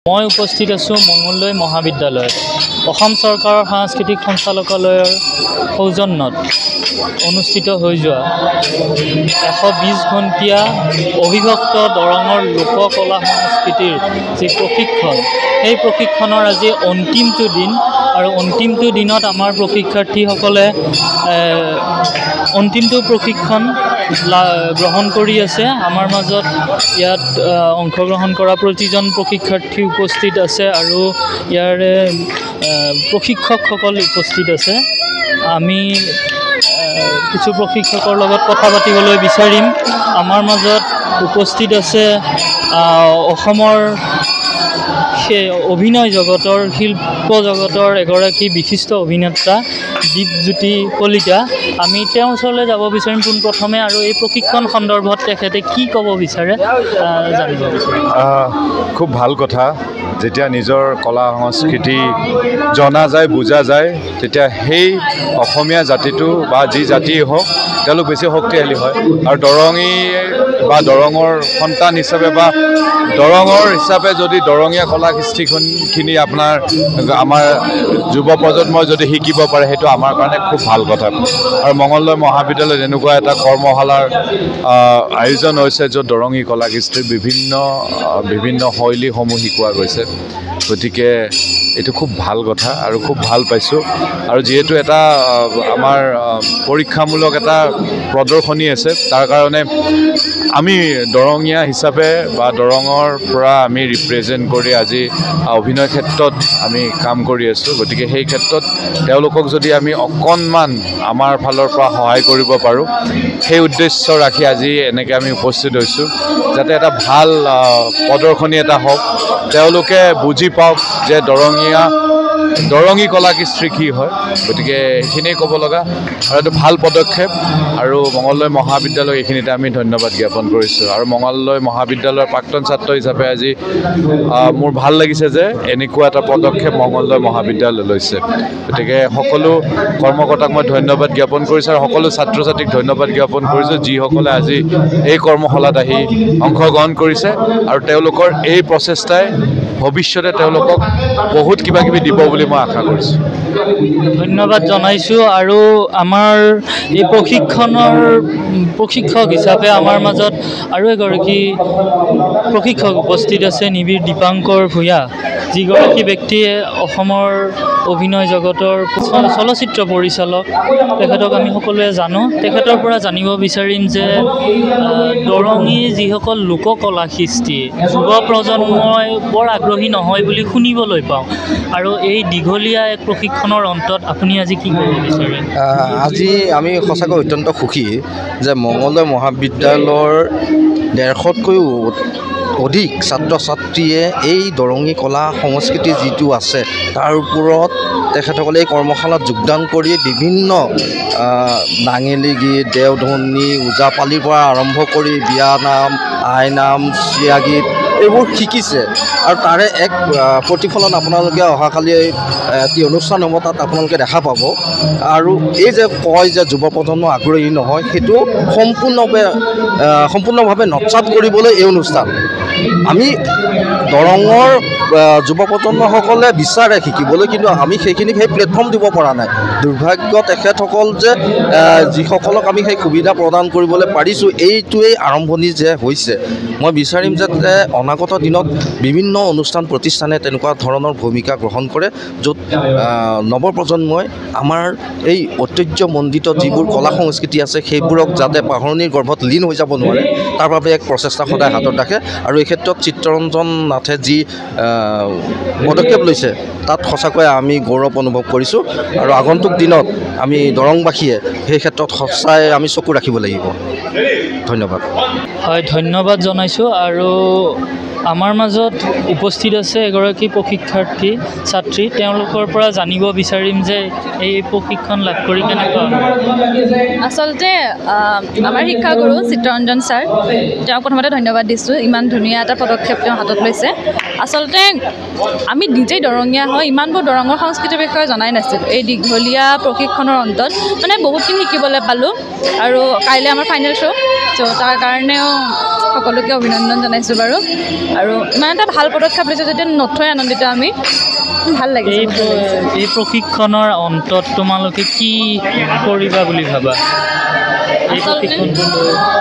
মই উপস্থিত আছোঁ মঙলদৈ মহাবিদ্যালয়ত। অসম চৰকাৰৰ সাংস্কৃতিক সঞ্চালকালয়ৰ সৌজন্যত অনুষ্ঠিত হৈ যোৱা 120 ঘণ্টীয়া অবিভক্ত দৰঙৰ লোককলা সংস্কৃতিৰ যি প্ৰশিক্ষণ, সেই প্ৰশিক্ষণৰ আজি অন্তিমটো দিন। আৰু অন্তিমটো দিনত আমাৰ প্ৰশিক্ষাৰ্থীসকলে অন্তিমটো প্ৰশিক্ষণ গ্ৰহণ কৰি আছে। আমাৰ মাজত ইয়াত অংশগ্ৰহণ কৰা প্ৰতিজন প্ৰশিক্ষাৰ্থী উপস্থিত আছে আৰু ইয়াৰে প্ৰশিক্ষকসকল উপস্থিত আছে। আমি কিছু প্ৰশিক্ষকৰ লগত কথা পাতিবলৈ বিচাৰিম। আমাৰ মাজত উপস্থিত আছে অসমৰ সেই অভিনয় জগতৰ, শিল্প জগতৰ এগৰাকী বিশিষ্ট অভিনেতা দীপজ্যোতি কলিতা। আমি তেওঁৰ ওচৰলৈ যাব বিচাৰিম পোনপ্ৰথমে আৰু এই প্ৰশিক্ষণ সন্দৰ্ভত তেখেতে কি ক'ব বিচাৰে জানিব বিচাৰিম। খুব ভাল কথা, যেতিয়া নিজৰ কলা সংস্কৃতি জনা যায়, বুজা যায়, তেতিয়া সেই অসমীয়া জাতিটো বা যি জাতিয়ে হওক তেওঁলোক বেছি শক্তিশালী হয়। আৰু দৰঙী বা দৰঙৰ সন্তান হিচাপে বা দৰঙৰ হিচাপে যদি দৰঙীয়া কলা কৃষ্টিখিনি আমাৰ যুৱ প্ৰজন্মই যদি শিকিব পাৰে, সেইটো আমাৰ কাৰণে খুব ভাল কথা। আৰু মঙলদৈ মহাবিদ্যালয়ত এনেকুৱা এটা কৰ্মশালাৰ আয়োজন হৈছে য'ত দৰঙী কলা কৃষ্টিৰ বিভিন্ন শৈলীসমূহ শিকোৱা গৈছে। গতিকে এইটো খুব ভাল কথা আৰু খুব ভাল পাইছোঁ। আৰু যিহেতু এটা আমাৰ পৰীক্ষামূলক এটা প্ৰদৰ্শনী আছে, তাৰ কাৰণে আমি দৰঙীয়া হিচাপে বা দৰঙৰ পৰা আমি ৰিপ্ৰেজেণ্ট কৰি আজি অভিনয় ক্ষেত্ৰত আমি কাম কৰি আছোঁ। গতিকে সেই ক্ষেত্ৰত তেওঁলোকক যদি আমি অকণমান আমাৰ ফালৰ পৰা সহায় কৰিব পাৰোঁ, সেই উদ্দেশ্য ৰাখি আজি এনেকৈ আমি উপস্থিত হৈছোঁ, যাতে এটা ভাল প্ৰদৰ্শনী এটা হওক, তেওঁলোকে বুজি পাওক যে দৰঙী কলা কৃষ্টি কি হয়। গতিকে সেইখিনিয়ে ক'ব লগা আৰু এইটো ভাল পদক্ষেপ। আৰু মঙলদৈ মহাবিদ্যালয় এইখিনিতে আমি ধন্যবাদ জ্ঞাপন কৰিছোঁ। আৰু মঙলদৈ মহাবিদ্যালয়ৰ প্ৰাক্তন ছাত্ৰ হিচাপে আজি মোৰ ভাল লাগিছে যে এনেকুৱা এটা পদক্ষেপ মঙলদৈ মহাবিদ্যালয় লৈছে। গতিকে সকলো কৰ্মকৰ্তাক মই ধন্যবাদ জ্ঞাপন কৰিছোঁ আৰু সকলো ছাত্ৰ ছাত্ৰীক ধন্যবাদ জ্ঞাপন কৰিছোঁ, যিসকলে আজি এই কৰ্মশালাত আহি অংশগ্ৰহণ কৰিছে। আৰু তেওঁলোকৰ এই প্ৰচেষ্টাই ভৱিষ্যতে তেওঁলোকক বহুত কিবা কিবি দিব বুলি মই আশা কৰিছোঁ। ধন্যবাদ জনাইছোঁ। আৰু আমাৰ এই প্ৰশিক্ষক হিচাপে আমাৰ মাজত আৰু এগৰাকী প্ৰশিক্ষক উপস্থিত আছে, নিবিড় দীপাংকৰ ভূঞা, যিগৰাকী ব্যক্তিয়ে অসমৰ অভিনয় জগতৰ চলচ্চিত্ৰ পৰিচালক। তেখেতক আমি সকলোৱে জানো। তেখেতৰ পৰা জানিব বিচাৰিম যে দৰঙী যিসকল লোককলা সৃষ্টি যুৱ প্ৰজন্মই বৰ আগ্ৰহী নহয় বুলি শুনিবলৈ পাওঁ, আৰু এই দীঘলীয়া এক প্ৰশিক্ষণৰ অন্তত আপুনি আজি কি ক'ব বিচাৰে? আজি আমি সঁচাকৈ অত্যন্ত সুখী যে মঙলদৈ মহাবিদ্যালয়ৰ 150তকৈও অধিক ছাত্ৰ ছাত্ৰীয়ে এই দৰঙী কলা সংস্কৃতি যিটো আছে তাৰ ওপৰত তেখেতসকলে এই কৰ্মশালাত যোগদান কৰি বিভিন্ন নাঙেলী গীত, দেওধনী, ওজাপালিৰ পৰা আৰম্ভ কৰি বিয়ানাম, আইনাম, চিয়া গীত এইবোৰ শিকিছে। আৰু তাৰে এক প্ৰতিফলন আপোনালোকে অহাকালি এটি অনুষ্ঠান হ'ব, তাত আপোনালোকে দেখা পাব। আৰু এই যে কয় যে যুৱ প্ৰজন্ম আগ্ৰহী নহয়, সেইটো সম্পূৰ্ণভাৱে নৎসাত কৰিবলৈ এই অনুষ্ঠান। আমি দৰঙৰ যুৱ প্ৰজন্মসকলে বিচাৰে শিকিবলৈ, কিন্তু আমি সেই প্লেটফৰ্ম দিব পৰা নাই। দুৰ্ভাগ্য তেখেতসকল যে যিসকলক আমি সেই সুবিধা প্ৰদান কৰিবলৈ পাৰিছোঁ, এইটোৱেই আৰম্ভণি যে হৈছে। মই বিচাৰিম যাতে অনাগত দিনত বিভিন্ন অনুষ্ঠান প্ৰতিষ্ঠানে তেনেকুৱা ধৰণৰ ভূমিকা গ্ৰহণ কৰে, য'ত নৱপ্ৰজন্মই আমাৰ এই ঐতিহ্যমণ্ডিত যিবোৰ কলা সংস্কৃতি আছে সেইবোৰক যাতে পাহৰণিৰ গৰ্ভত লীন হৈ যাব নোৱাৰে, তাৰ বাবে এক প্ৰচেষ্টা সদায় হাতত ৰাখে। আৰু এই ক্ষেত্ৰত চিত্তৰঞ্জন নাথে যি পদক্ষেপ লৈছে তাত সঁচাকৈ আমি গৌৰৱ অনুভৱ কৰিছোঁ। আৰু আগন্তুক দিনত আমি দৰংবাসীয়ে সেই ক্ষেত্ৰত সঁচাই আমি চকু ৰাখিব লাগিব। ধন্যবাদ। হয়, ধন্যবাদ জনাইছোঁ। আৰু আমাৰ মাজত উপস্থিত আছে এগৰাকী প্ৰশিক্ষাৰ্থী ছাত্ৰী। তেওঁলোকৰ পৰা জানিব বিচাৰিম যে এই প্ৰশিক্ষণ লাভ কৰি কেনেকুৱা? আচলতে আমাৰ শিক্ষাগুৰু চিত্তৰঞ্জন ছাৰ, তেওঁক প্ৰথমতে ধন্যবাদ দিছোঁ। ইমান ধুনীয়া এটা পদক্ষেপ তেওঁ হাতত লৈছে। আচলতে আমি নিজেই দৰঙীয়া হয়, ইমানবোৰ দৰঙৰ সংস্কৃতিৰ বিষয়ে জনাই নাছিলোঁ। এই দীঘলীয়া প্ৰশিক্ষণৰ অন্তত বহুতখিনি শিকিবলৈ পালোঁ। আৰু কাইলৈ আমাৰ ফাইনেল শ্ব', ত' তাৰ কাৰণেও সকলোকে অভিনন্দন জনাইছোঁ বাৰু আৰু ইমান এটা ভাল পদক্ষেপ লৈছে যদিও নথৈ আনন্দিত আমি ভাল লাগিছে এই প্ৰশিক্ষণৰ অন্তত তোমালোকে কি কৰিবা বুলি ভাবা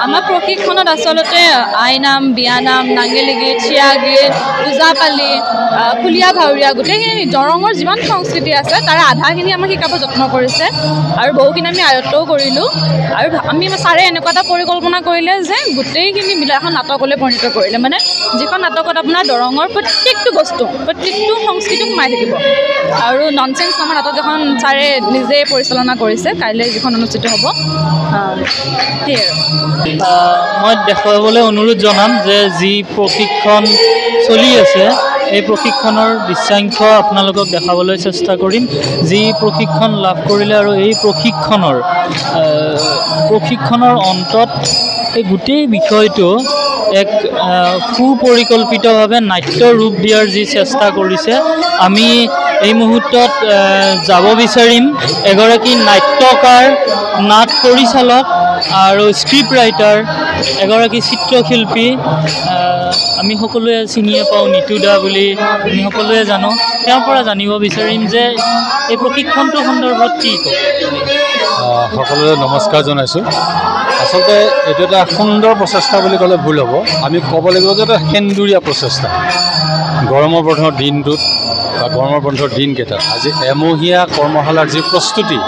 আমাৰ প্ৰশিক্ষণত আচলতে আইনাম বিয়ানাম নাঙেলি গীত চিয়া গীত ওজাপালি খুলীয়া ভাৱৰীয়া গোটেইখিনি দৰঙৰ যিমান সংস্কৃতি আছে তাৰে আধাখিনি আমাক শিকাব যত্ন কৰিছে আৰু বহুখিনি আমি আয়ত্তও কৰিলোঁ আৰু আমি ছাৰে এনেকুৱা এটা পৰিকল্পনা কৰিলে যে গোটেইখিনি মিলাই এখন নাটকলৈ পৰিণত কৰিলে মানে যিখন নাটকত আপোনাৰ দৰঙৰ প্ৰত্যেকটো বস্তু প্ৰত্যেকটো সংস্কৃতি সোমাই থাকিব আৰু ননচেন্স নামৰ নাটক এখন ছাৰে নিজে পৰিচালনা কৰিছে কাইলৈ যিখন অনুষ্ঠিত হ'ব মই দেখুৱাবলৈ অনুৰোধ জনাম যে যি প্ৰশিক্ষণ চলি আছে এই প্ৰশিক্ষণৰ দৃশ্যাংশ আপোনালোকক দেখাবলৈ চেষ্টা কৰিম যি প্ৰশিক্ষণ লাভ কৰিলে আৰু এই প্ৰশিক্ষণৰ অন্তত এই গোটেই বিষয়টো এক সুপৰিকল্পিতভাৱে নাট্য ৰূপ দিয়াৰ যি চেষ্টা কৰিছে আমি এই মুহূৰ্তত যাব বিচাৰিম এগৰাকী নাট্যকাৰ নাট পৰিচালক আৰু স্ক্ৰিপ্ট ৰাইটাৰ এগৰাকী চিত্ৰশিল্পী আমি সকলোৱে চিনিয়ে পাওঁ নিতু দা বুলি আমি সকলোৱে জানো তেওঁৰ পৰা জানিব বিচাৰিম যে এই প্ৰশিক্ষণটোৰ সন্দৰ্ভত কি ক'ব সকলোৰে নমস্কাৰ জনাইছোঁ আচলতে এইটো এটা সুন্দৰ প্ৰচেষ্টা বুলি ক'লে ভুল হ'ব আমি ক'ব লাগিব যে এটা সেন্দুৰীয়া প্ৰচেষ্টা গৰমৰ বন্ধৰ দিনটোত বা গৰমৰ বন্ধৰ দিনকেইটাত আজি এমহীয়া কৰ্মশালাৰ যি প্ৰস্তুতি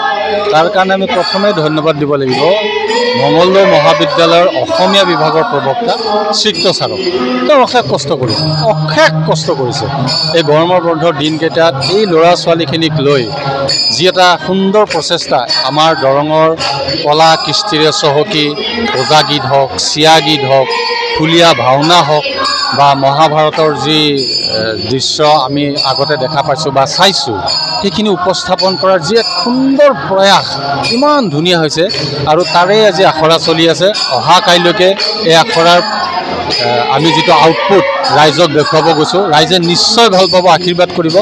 তাৰ কাৰণে আমি প্ৰথমে ধন্যবাদ দিব লাগিব মঙলদৈ মহাবিদ্যালয়ৰ অসমীয়া বিভাগৰ প্ৰবক্তা চিত্ৰ ছাৰক তেওঁ অশেষ কষ্ট কৰিছে এই গৰমৰ বন্ধৰ দিনকেইটাত এই ল'ৰা ছোৱালীখিনিক লৈ যি এটা সুন্দৰ প্ৰচেষ্টা আমাৰ দৰঙৰ কলা কৃষ্টিৰে চহকী ওজা গীত হওক চিয়া গীত হওক খুলীয়া ভাওনা হওক বা মহাভাৰতৰ যি দৃশ্য আমি আগতে দেখা পাইছোঁ বা চাইছোঁ সেইখিনি উপস্থাপন কৰাৰ যি এক সুন্দৰ প্ৰয়াস ইমান ধুনীয়া হৈছে আৰু তাৰে আজি আখৰা চলি আছে অহা কাইলৈকে এই আখৰাৰ আমি যিটো আউটপুট ৰাইজক দেখুৱাব গৈছোঁ ৰাইজে নিশ্চয় ভাল পাব আশীৰ্বাদ কৰিব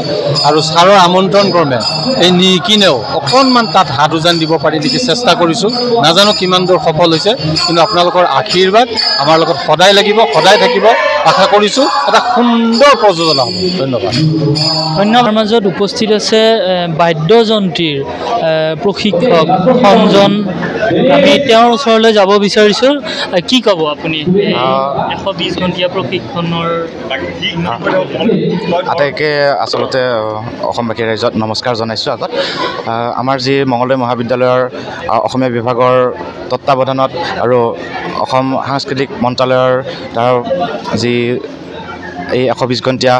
আৰু ছাৰৰ আমন্ত্ৰণ ক্ৰমে এই নিকিনেও অকণমান তাত হাত উজান দিব পাৰি নেকি চেষ্টা কৰিছোঁ নাজানো কিমান দূৰ সফল হৈছে কিন্তু আপোনালোকৰ আশীৰ্বাদ আমাৰ লগত সদায় লাগিব সদায় থাকিব আশা কৰিছোঁ এটা সুন্দৰ প্ৰযোজনা হ'ব ধন্যবাদ আমাৰ মাজত উপস্থিত আছে বাদ্যযন্ত্ৰীৰ প্ৰশিক্ষক সঞ্জন আমি তেওঁৰ ওচৰলৈ যাব বিচাৰিছোঁ কি ক'ব আপুনি 120 ঘণ্টীয়া প্ৰশিক্ষণৰ আটাইকে আচলতে অসমবাসী ৰাইজত নমস্কাৰ জনাইছোঁ আগত আমাৰ যি মঙলদৈ মহাবিদ্যালয়ৰ অসমীয়া বিভাগৰ তত্ত্বাৱধানত আৰু অসম সাংস্কৃতিক মন্ত্ৰালয়ৰ তাৰ যি এই 120 ঘণ্টীয়া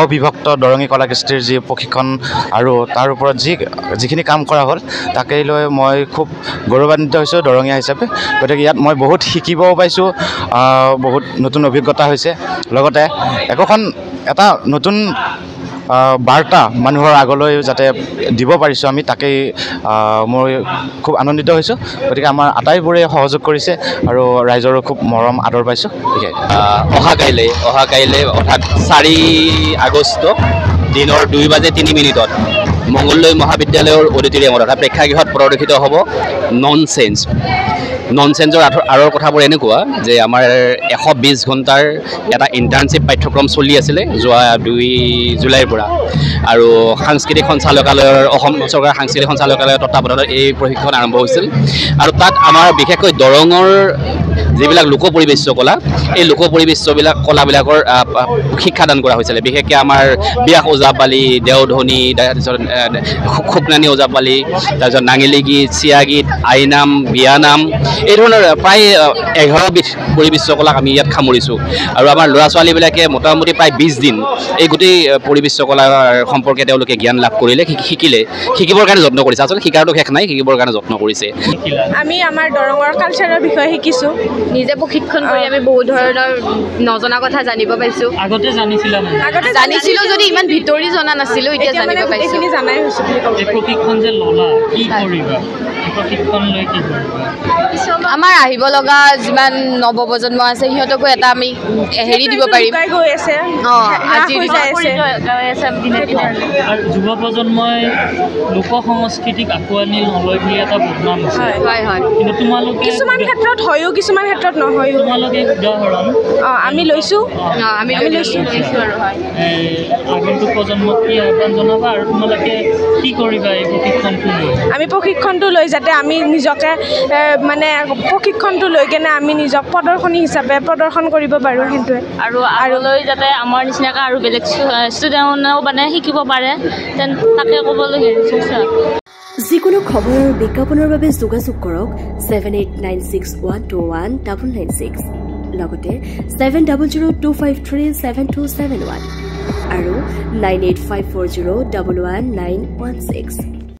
অবিভক্ত দৰঙী কলা কৃষ্টিৰ যি প্ৰশিক্ষণ আৰু তাৰ ওপৰত যিখিনি কাম কৰা হ'ল তাকেই লৈ মই খুব গৌৰৱান্বিত হৈছোঁ দৰঙীয়া হিচাপে গতিকে ইয়াত মই বহুত শিকিবও পাইছোঁ বহুত নতুন অভিজ্ঞতা হৈছে লগতে এটা নতুন বাৰ্তা মানুহৰ আগলৈ যাতে দিব পাৰিছোঁ আমি তাকেই মই খুব আনন্দিত হৈছোঁ গতিকে আমাৰ আটাইবোৰে সহযোগ কৰিছে আৰু ৰাইজৰো খুব মৰম আদৰ পাইছোঁ গতিকে অহা কাইলৈ অৰ্থাৎ 4 আগষ্ট দিনৰ 2:03 মঙলদৈ মহাবিদ্যালয়ৰ অডিটৰিয়ামত অৰ্থাৎ প্ৰেক্ষাগৃহত প্ৰদৰ্শিত হ'ব ননচেন্সৰ আঁৰৰ কথাবোৰ এনেকুৱা যে আমাৰ 120 ঘণ্টাৰ এটা ইণ্টাৰ্ণশ্বিপ পাঠ্যক্ৰম চলি আছিলে যোৱা 2 জুলাইৰ পৰা আৰু সাংস্কৃতিক সঞ্চালকালয়ৰ অসম চৰকাৰৰ সাংস্কৃতিক সঞ্চালকালয়ৰ তত্ত্বাৱধানত এই প্ৰশিক্ষণ আৰম্ভ হৈছিল আৰু তাত আমাৰ বিশেষকৈ দৰঙৰ যিবিলাক লোক পৰিবেশ্য কলা এই লোক পৰিবেশ্য কলাবিলাকৰ শিক্ষাদান কৰা হৈছিলে বিশেষকৈ আমাৰ বিয়াস ওজাপালি দেওধনী তাৰপিছত খুকনানী ওজাপালি তাৰপিছত নাঙেলি গীত চিয়া গীত আইনাম বিয়ানাম এই ধৰণৰ প্ৰায় 11 বিধ পৰিবেশ্য কলাক আমি ইয়াত সামৰিছোঁ আৰু আমাৰ ল'ৰা ছোৱালীবিলাকে মোটামুটি প্ৰায় 20 দিন এই গোটেই পৰিবেশ্য কলাৰ সম্পৰ্কে তেওঁলোকে জ্ঞান লাভ কৰিলে শিকিবৰ কাৰণে যত্ন কৰিছে আচলতে শিকাৰটো শেষ নাই শিকিবৰ কাৰণে যত্ন কৰিছে আমি আমাৰ দৰঙৰ কালচাৰৰ বিষয়ে শিকিছোঁ নিজে প্ৰশিক্ষণ কৰি আমি বহুত ধৰণৰ নজনা কথা জানিব পাইছোঁ আগতে জানিছিলোঁ যদি ইমান ভিতৰি জনা নাছিলোঁ এতিয়া জানিব পাইছোঁ এইখিনি জানাই হৈছোঁ বুলি ক'ব পাৰি প্ৰশিক্ষণ যে ল'লা কি কৰিবা প্ৰশিক্ষণ লৈ কি কৰিবা? আমাৰ আহিব লগা যিমান নৱপ্ৰজন্ম আছে সিহঁতকো এটা আমি হেৰি দিব পাৰিম গৈ আছে আজি আৰু যুৱ প্ৰজন্মই লোক সংস্কৃতিক আঁকোৱালি নলয় বুলি এটা বদনাম আছে। হয় হয় কিন্তু তোমালোকে কিছুমান ক্ষেত্ৰত হয়ো কিছুমান ক্ষেত্ৰত নহয়ো। তোমালোকে উদাহৰণ আমি লৈছোঁ আমি লৈছোঁ আৰু হয় আগন্তুক প্ৰজন্মক কি আহ্বান জনাবা আৰু তোমালোকে কি কৰিবা এই প্ৰশিক্ষণটো লৈ? আমি প্ৰশিক্ষণটো লৈ যাতে আমি নিজকে মানে প্ৰশিক্ষণটো লৈ কেনে আমি নিজক প্ৰদৰ্শনী হিচাপে প্ৰদৰ্শন কৰিব পাৰোঁ সেইটোৱে। আৰু আগলৈ যাতে আমাৰ নিচিনাকৈ আৰু বেলেগ ষ্টুডেণ্টেও মানে শিকিব পাৰে তাকে ক'বলৈ হেৰিছে। যিকোনো খবৰৰ বিজ্ঞাপনৰ বাবে যোগাযোগ কৰক 7896121996 লগতে 7002537271 আৰু 9854011916।